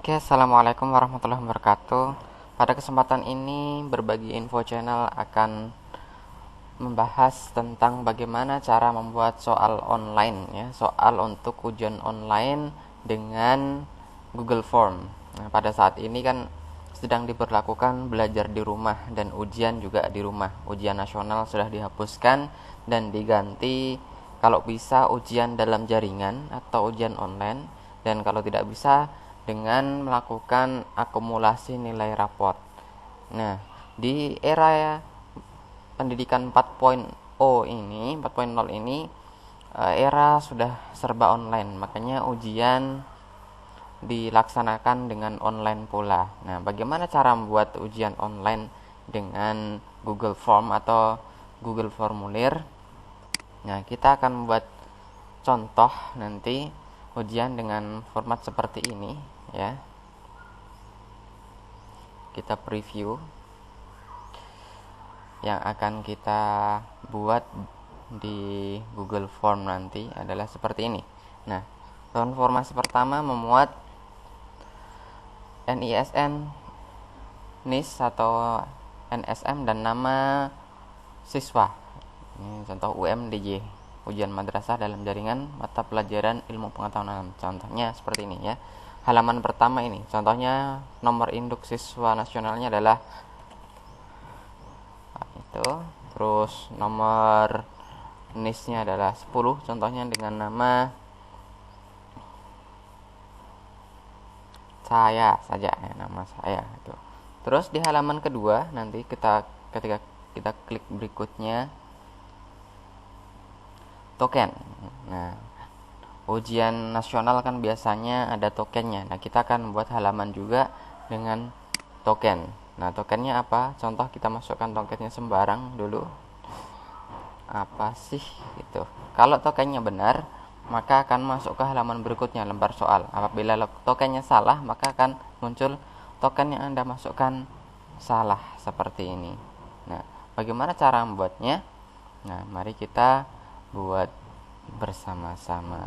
Oke, assalamualaikum warahmatullahi wabarakatuh. Pada kesempatan ini, Berbagi Info Channel akan membahas tentang bagaimana cara membuat soal online, ya, soal untuk ujian online dengan Google Form. Nah, pada saat ini kan sedang diberlakukan belajar di rumah dan ujian juga di rumah. Ujian nasional sudah dihapuskan dan diganti kalau bisa ujian dalam jaringan atau ujian online, dan kalau tidak bisa dengan melakukan akumulasi nilai raport. Nah, di era pendidikan 4.0 ini, 4.0 ini era sudah serba online, makanya ujian dilaksanakan dengan online pula. Nah, bagaimana cara membuat ujian online dengan Google Form atau Google Formulir? Nah, kita akan membuat contoh nanti ujian dengan format seperti ini, ya. Kita preview yang akan kita buat di Google Form nanti adalah seperti ini. Nah, informasi pertama memuat NISN, NIS atau NSM dan nama siswa. Ini contoh UMDJ, ujian madrasah dalam jaringan mata pelajaran ilmu pengetahuan alam. Contohnya seperti ini, ya. Halaman pertama ini, contohnya nomor induk siswa nasionalnya adalah itu, terus nomor NIS-nya adalah 10, contohnya dengan nama saya saja, ya, nama saya itu. Terus di halaman kedua nanti ketika kita klik berikutnya, token. Nah, ujian nasional kan biasanya ada tokennya. Nah, kita akan buat halaman juga dengan token. Nah, tokennya apa? Contoh kita masukkan tokennya sembarang dulu. Apa sih itu? Kalau tokennya benar, maka akan masuk ke halaman berikutnya, lembar soal. Apabila tokennya salah, maka akan muncul token yang Anda masukkan salah seperti ini. Nah, bagaimana cara membuatnya? Nah, mari kita buat bersama-sama.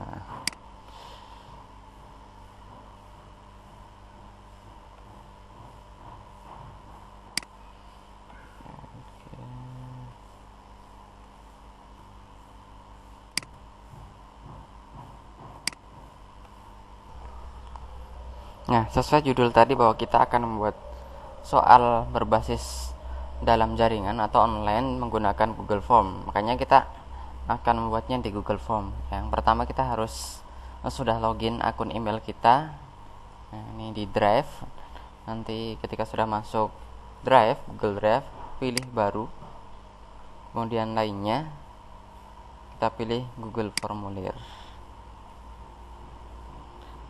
Nah, sesuai judul tadi bahwa kita akan membuat soal berbasis dalam jaringan atau online menggunakan Google Form. Makanya kita akan membuatnya di Google Form. Yang pertama kita harus sudah login akun email kita. Nah, ini di Drive. Nanti ketika sudah masuk Drive, Google Drive, pilih baru. Kemudian lainnya kita pilih Google Formulir.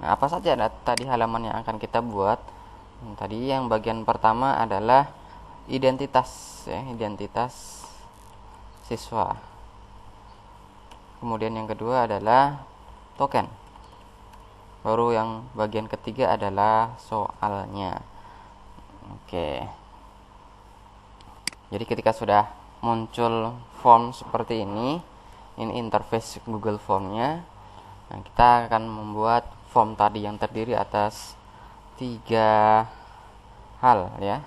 Nah, apa saja tadi halaman yang akan kita buat? Tadi yang bagian pertama adalah identitas, ya, identitas siswa. Kemudian yang kedua adalah token. Baru yang bagian ketiga adalah soalnya. Oke. Jadi ketika sudah muncul form seperti ini interface Google Formnya. Nah, kita akan membuat form tadi yang terdiri atas 3 hal, ya.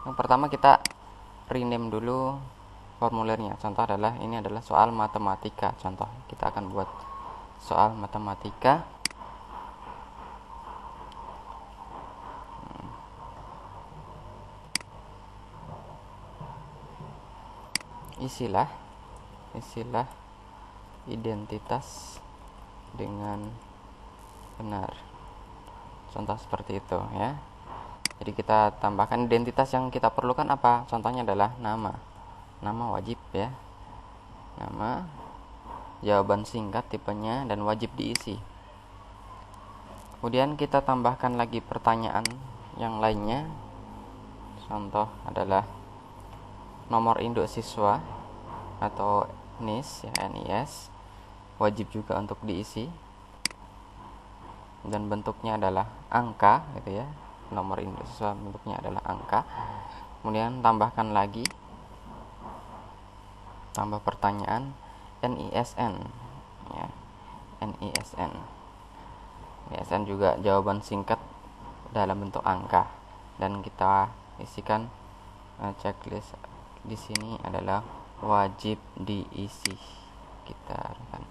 Yang pertama kita rename dulu formulirnya. Contoh adalah ini adalah soal matematika. Contoh kita akan buat soal matematika. Isilah identitas dengan benar. Contoh seperti itu, ya. Jadi kita tambahkan identitas yang kita perlukan apa? Contohnya adalah nama wajib, ya. Nama, jawaban singkat tipenya, dan wajib diisi. Kemudian kita tambahkan lagi pertanyaan yang lainnya. Contoh adalah nomor induk siswa atau NIS, ya, NIS, wajib juga untuk diisi. Dan bentuknya adalah angka, gitu, ya. Nomor induk siswa bentuknya adalah angka. Kemudian tambahkan lagi, tambah pertanyaan NISN, ya, NISN. biasanya juga jawaban singkat dalam bentuk angka, dan kita isikan checklist di sini adalah wajib diisi. Kita kan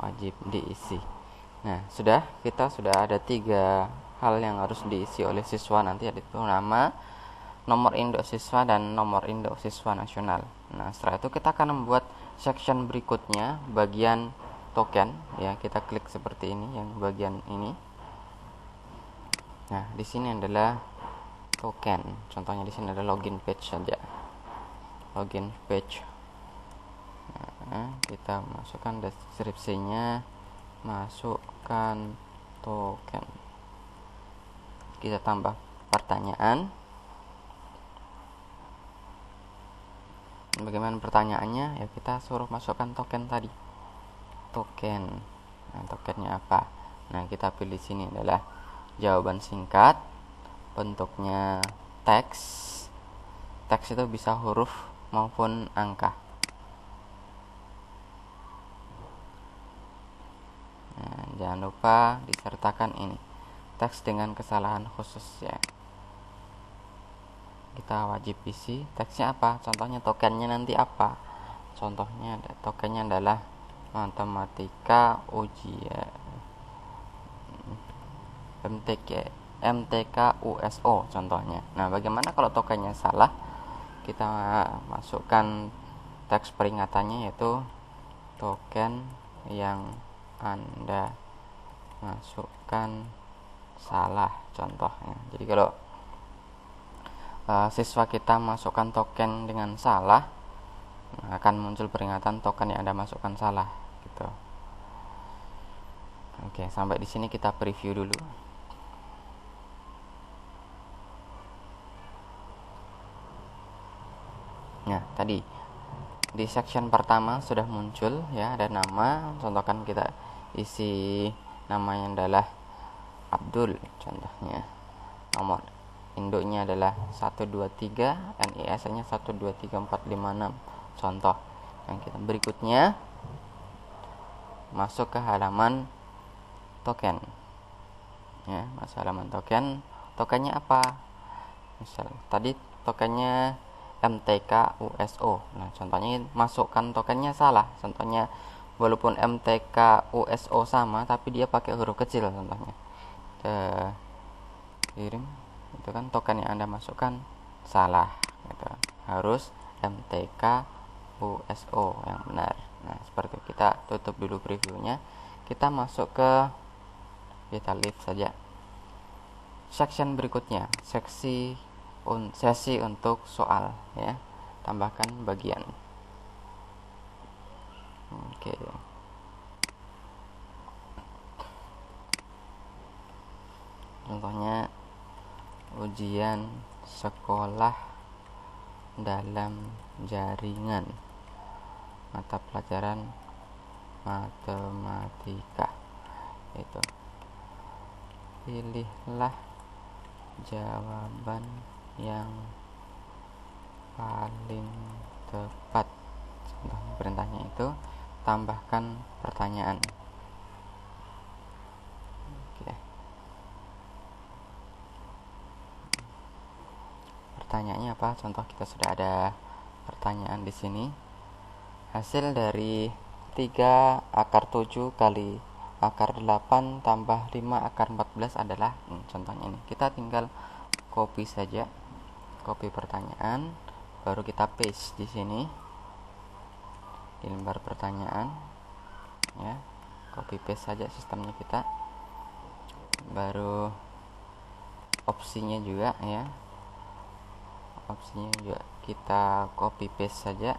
wajib diisi. Nah, kita sudah ada 3 hal yang harus diisi oleh siswa nanti, yaitu nama, nomor induk siswa, dan nomor induk siswa nasional. Nah, setelah itu kita akan membuat section berikutnya, bagian token ya. Kita klik seperti ini, yang bagian ini. Nah, di sini adalah token. Contohnya di sini ada login page saja. Login page. Nah, kita masukkan deskripsinya, masukkan token. Kita tambah pertanyaan. Bagaimana pertanyaannya? Ya, kita suruh masukkan token tadi. Token. Nah, tokennya apa? Nah, kita pilih sini adalah jawaban singkat, bentuknya teks. Teks itu bisa huruf maupun angka. Nah, jangan lupa disertakan ini, teks dengan kesalahan khusus ya. Kita wajib isi teksnya apa, contohnya tokennya nanti apa. Contohnya tokennya adalah matematika ujian MTK USO contohnya. Nah, bagaimana kalau tokennya salah? Kita masukkan teks peringatannya, yaitu token yang Anda masukkan salah contohnya. Jadi kalau siswa kita masukkan token dengan salah, akan muncul peringatan token yang Anda masukkan salah gitu. Oke, sampai di sini kita preview dulu. Nah, tadi di section pertama sudah muncul ya, ada nama. Contohkan kita isi namanya adalah Abdul contohnya. Nomor induknya adalah 123, NIS-nya 123456 contoh. Yang kita berikutnya masuk ke halaman token ya, masuk halaman token. Tokennya apa? Misal tadi tokennya MTK USO. Nah, contohnya masukkan tokennya salah. Contohnya walaupun MTK USO sama, tapi dia pakai huruf kecil contohnya. Kirim itu kan token yang Anda masukkan salah gitu. Harus MTK USO yang benar. Nah, seperti itu. Kita tutup dulu previewnya. Kita masuk ke, kita leave saja. Section berikutnya, sesi untuk soal ya. Tambahkan bagian. Oke. Contohnya ujian sekolah dalam jaringan, mata pelajaran matematika. Itu pilihlah jawaban yang paling tepat. Contoh perintahnya itu tambahkan pertanyaan. Oke. Pertanyaannya apa? Contoh kita sudah ada pertanyaan di sini. Hasil dari 3 akar 7 kali akar 8 tambah 5 akar 14 adalah contohnya ini. Kita tinggal copy saja, copy pertanyaan, baru kita paste di sini di lembar pertanyaan ya. Copy paste saja sistemnya kita. Baru opsinya juga ya, opsinya juga kita copy paste saja.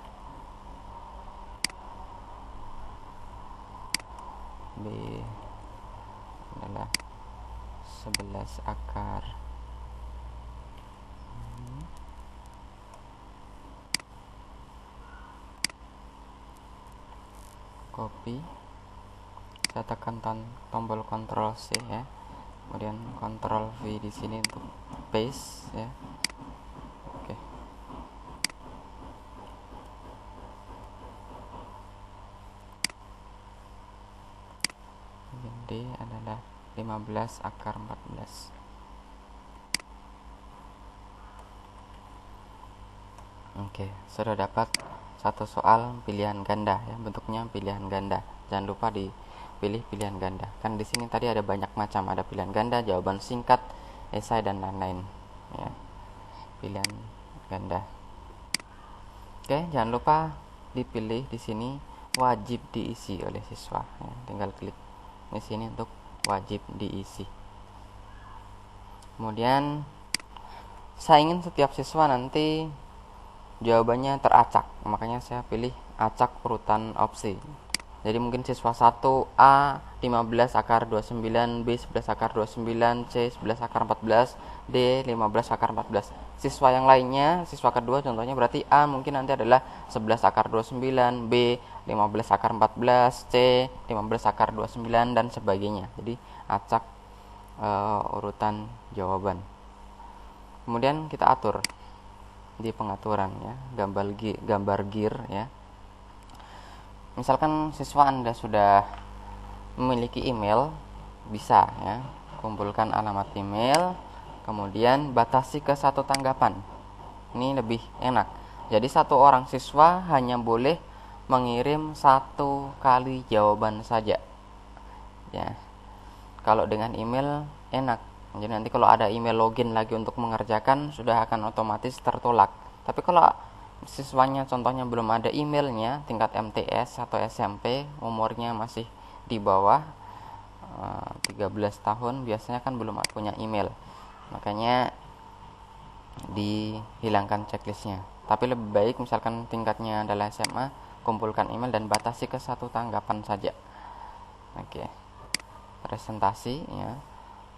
B adalah 11 akar copy. Saya tekan tombol Ctrl C ya, kemudian Ctrl V di sini untuk paste ya. Oke. D adalah 15 akar 14. Oke, sudah dapat satu soal pilihan ganda ya, bentuknya pilihan ganda. Jangan lupa dipilih pilihan ganda. Kan di sini tadi ada banyak macam, ada pilihan ganda, jawaban singkat, esai dan lain-lain ya. Pilihan ganda. Oke, jangan lupa dipilih di sini wajib diisi oleh siswa ya. Tinggal klik di sini untuk wajib diisi. Kemudian saya ingin setiap siswa nanti jawabannya teracak, makanya saya pilih acak urutan opsi. Jadi mungkin siswa 1 A 15 akar 29, B 11 akar 29, C 11 akar 14, D 15 akar 14. Siswa yang lainnya, siswa kedua contohnya berarti A mungkin nanti adalah 11 akar 29, B 15 akar 14, C 15 akar 29 dan sebagainya. Jadi acak urutan jawaban. Kemudian kita atur di pengaturan ya, gambar gear ya. Misalkan siswa Anda sudah memiliki email, bisa ya, kumpulkan alamat email, kemudian batasi ke satu tanggapan. Ini lebih enak. Jadi satu orang siswa hanya boleh mengirim satu kali jawaban saja ya. Kalau dengan email enak, jadi nanti kalau ada email login lagi untuk mengerjakan sudah akan otomatis tertolak. Tapi kalau siswanya contohnya belum ada emailnya, tingkat MTS atau SMP, umurnya masih di bawah 13 tahun, biasanya kan belum punya email, makanya dihilangkan checklistnya. Tapi lebih baik misalkan tingkatnya adalah SMA, kumpulkan email dan batasi ke satu tanggapan saja. Oke, presentasi ya,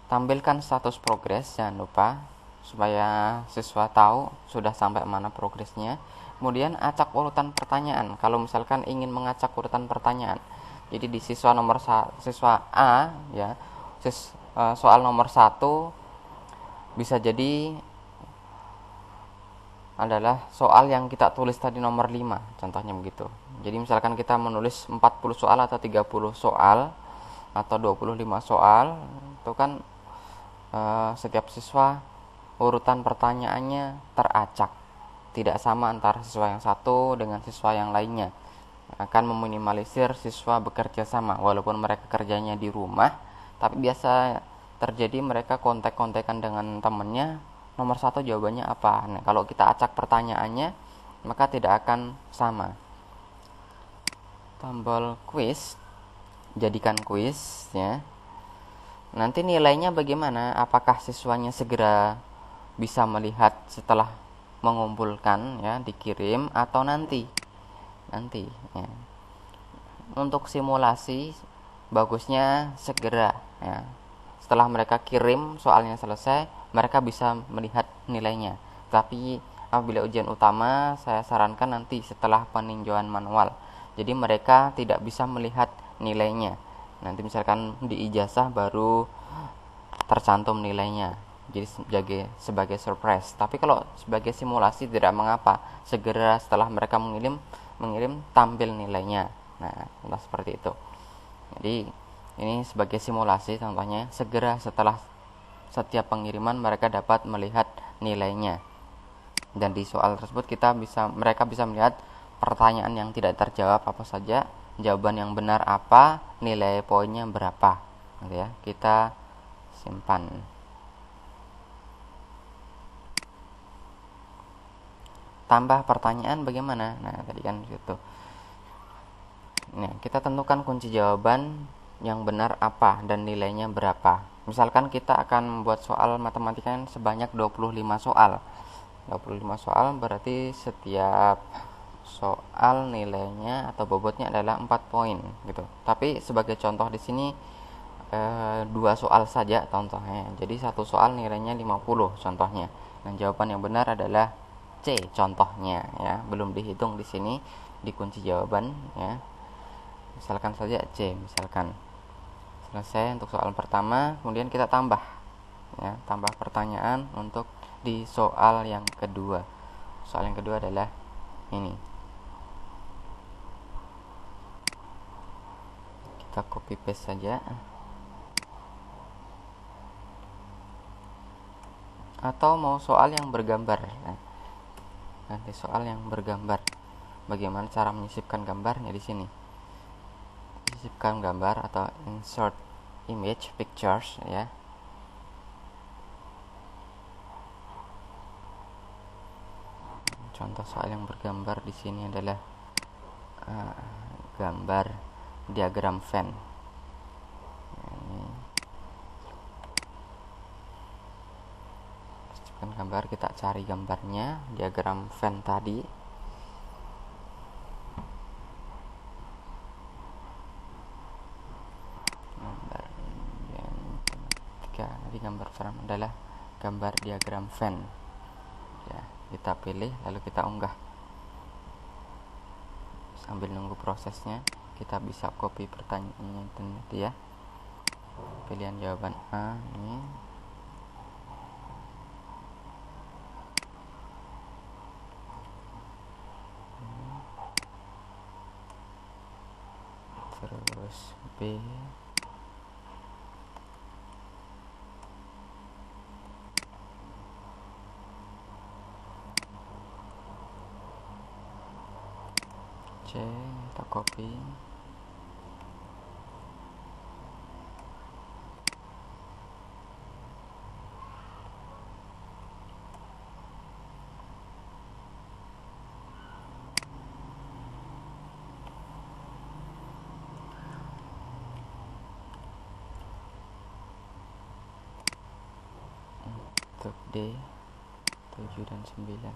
tampilkan status progres, jangan lupa supaya siswa tahu sudah sampai mana progresnya. Kemudian acak urutan pertanyaan, kalau misalkan ingin mengacak urutan pertanyaan. Jadi di siswa A ya, soal nomor 1 bisa jadi adalah soal yang kita tulis tadi nomor 5, contohnya begitu. Jadi misalkan kita menulis 40 soal atau 30 soal atau 25 soal, itu kan setiap siswa urutan pertanyaannya teracak, tidak sama antara siswa yang satu dengan siswa yang lainnya. Akan meminimalisir siswa bekerja sama, walaupun mereka kerjanya di rumah, tapi biasa terjadi mereka kontek-kontekan dengan temannya, nomor 1 jawabannya apa. Nah, kalau kita acak pertanyaannya, maka tidak akan sama. Tombol quiz, jadikan quiz ya. Nanti nilainya bagaimana? Apakah siswanya segera bisa melihat setelah mengumpulkan ya, dikirim, atau nanti ya. Untuk simulasi bagusnya segera ya. Setelah mereka kirim soalnya selesai, mereka bisa melihat nilainya. Tapi apabila ujian utama, saya sarankan nanti setelah peninjauan manual. Jadi mereka tidak bisa melihat nilainya. Nanti misalkan di ijazah baru tercantum nilainya, jadi sebagai surprise. Tapi kalau sebagai simulasi tidak mengapa, segera setelah mereka mengirim tampil nilainya. Nah, seperti itu. Jadi ini sebagai simulasi contohnya, segera setelah setiap pengiriman mereka dapat melihat nilainya. Dan di soal tersebut mereka bisa melihat pertanyaan yang tidak terjawab apa saja, jawaban yang benar apa, nilai poinnya berapa. Gitu ya. Kita simpan. Tambah pertanyaan bagaimana? Nah, tadi kan gitu. Nah, kita tentukan kunci jawaban yang benar apa dan nilainya berapa. Misalkan kita akan membuat soal matematika sebanyak 25 soal. 25 soal berarti setiap soal nilainya atau bobotnya adalah 4 poin gitu. Tapi sebagai contoh di sini 2 soal saja contohnya. Jadi satu soal nilainya 50 contohnya. Dan jawaban yang benar adalah C contohnya ya. Belum dihitung di sini di kunci jawaban ya. Misalkan saja C misalkan. Selesai untuk soal pertama, kemudian kita tambah ya, tambah pertanyaan untuk di soal yang kedua. Soal yang kedua adalah ini. Kita copy paste saja. atau mau soal yang bergambar. Nah, nanti soal yang bergambar, bagaimana cara menyisipkan gambarnya di sini. Sisipkan gambar atau insert image pictures ya. Contoh soal yang bergambar di sini adalah gambar diagram Venn. Sisipkan gambar, kita cari gambarnya diagram Venn tadi. Nanti gambar pertama adalah gambar diagram Venn ya, kita pilih lalu kita unggah. Sambil nunggu prosesnya, kita bisa copy pertanyaannya itu ya. Pilihan jawaban A ini. Terus B. C, kita copy. Untuk D 7 dan 9.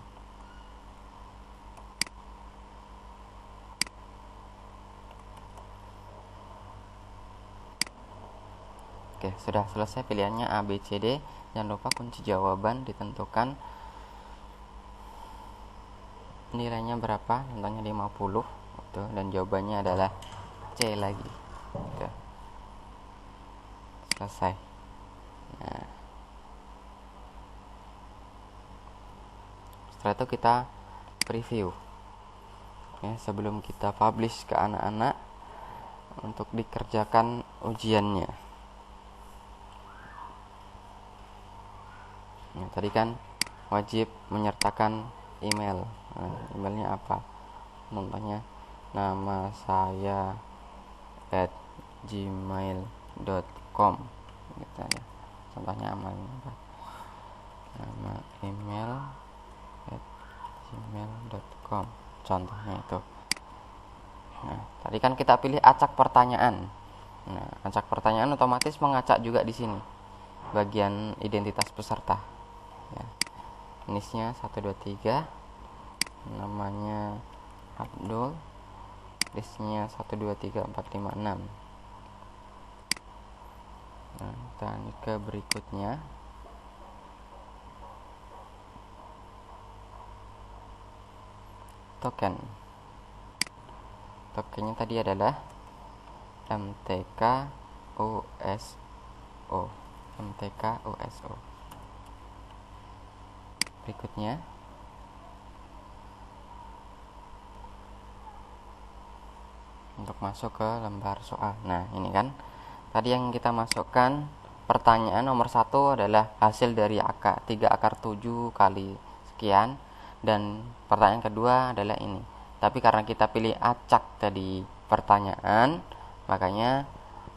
Oke, sudah selesai pilihannya A, B, C, D. Jangan lupa kunci jawaban ditentukan nilainya berapa, contohnya 50 gitu, dan jawabannya adalah C lagi gitu. Selesai. Nah, setelah itu kita preview ya, sebelum kita publish ke anak-anak untuk dikerjakan ujiannya. Nah, tadi kan wajib menyertakan email. Nah, emailnya apa? Contohnya nama saya @gmail.com gitu ya. Contohnya amalnya apa? Nama email @gmail.com. Contohnya itu. Nah, tadi kan kita pilih acak pertanyaan. Nah, acak pertanyaan otomatis mengacak juga di sini bagian identitas peserta. Ya. Nisnya 123, namanya Abdul, listnya 1234566. Nah, kita ke berikutnya. Tokennya tadi adalah MTK USO. Berikutnya untuk masuk ke lembar soal. Nah, ini kan tadi yang kita masukkan pertanyaan nomor 1 adalah hasil dari 3 akar 7 kali sekian, dan pertanyaan kedua adalah ini. Tapi karena kita pilih acak tadi pertanyaan, makanya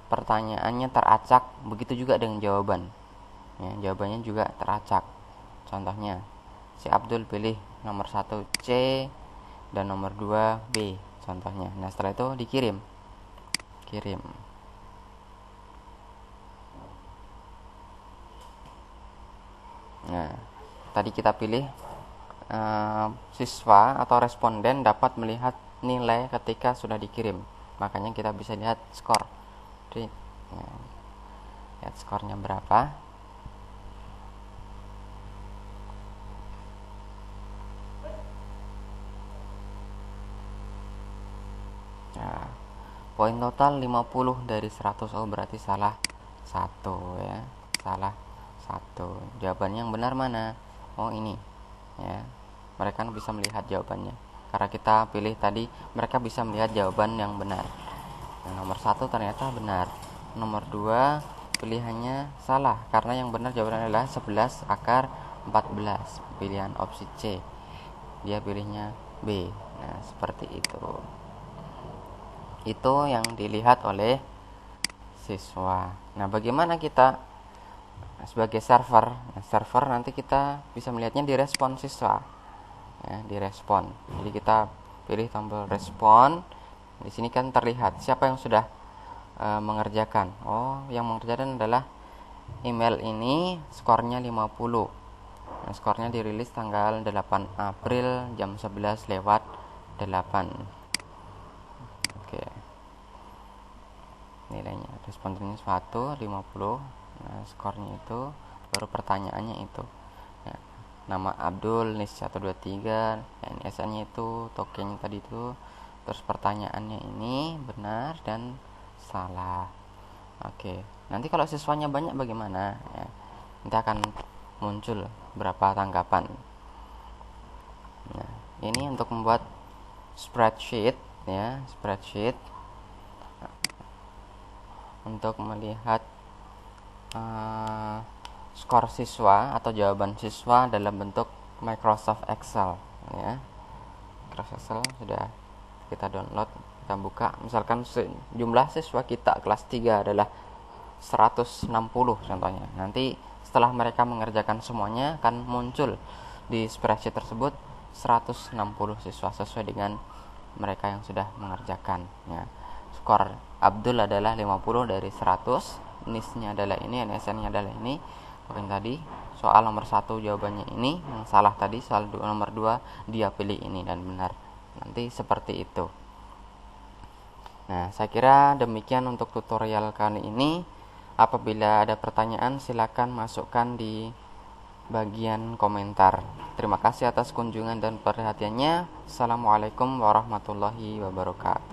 pertanyaannya teracak, begitu juga dengan jawaban ya, jawabannya juga teracak. Contohnya si Abdul pilih nomor 1 C dan nomor 2 B contohnya. Nah, setelah itu kirim. Nah, tadi kita pilih siswa atau responden dapat melihat nilai ketika sudah dikirim, makanya kita bisa lihat skor. Jadi, lihat skornya berapa. Nah, poin total 50 dari 100. Oh, berarti salah 1 ya. Salah 1. Jawabannya yang benar mana? Oh, ini. Ya. Mereka bisa melihat jawabannya. Karena kita pilih tadi, mereka bisa melihat jawaban yang benar. Nah, nomor 1 ternyata benar. Nomor 2 pilihannya salah karena yang benar jawabannya adalah 11 akar 14, pilihan opsi C, dia pilihnya B. Nah, seperti itu yang dilihat oleh siswa. Nah, bagaimana kita sebagai server? Nah, server nanti kita bisa melihatnya di respon siswa, ya, di respon. Jadi kita pilih tombol respon. Di sini kan terlihat siapa yang sudah mengerjakan. Oh, yang mengerjakan adalah email ini, skornya 50. Nah, skornya dirilis tanggal 8 April jam 11 lewat 8. Oke. Nilainya respondennya 50. Nah, skornya itu, baru pertanyaannya itu. Ya, nama Abdul, NIS 123, NSN-nya itu, tokennya tadi itu. Terus pertanyaannya ini benar dan salah. Oke. Nanti kalau siswanya banyak bagaimana? Ya, nanti akan muncul berapa tanggapan. Nah, ini untuk membuat spreadsheet, ya, spreadsheet untuk melihat skor siswa atau jawaban siswa dalam bentuk Microsoft Excel, ya. Microsoft Excel sudah kita download, kita buka. Misalkan jumlah siswa kita kelas 3 adalah 160 contohnya. Nanti setelah mereka mengerjakan semuanya akan muncul di spreadsheet tersebut 160 siswa sesuai dengan mereka yang sudah mengerjakan, ya. Skor Abdul adalah 50 dari 100, NIS-nya adalah ini, NSN-nya adalah ini. Seperti tadi, soal nomor 1 jawabannya ini, yang salah tadi soal nomor 2 dia pilih ini dan benar. Nanti seperti itu. Nah, saya kira demikian untuk tutorial kali ini. Apabila ada pertanyaan, silakan masukkan di bagian komentar. Terima kasih atas kunjungan dan perhatiannya. Assalamualaikum warahmatullahi wabarakatuh.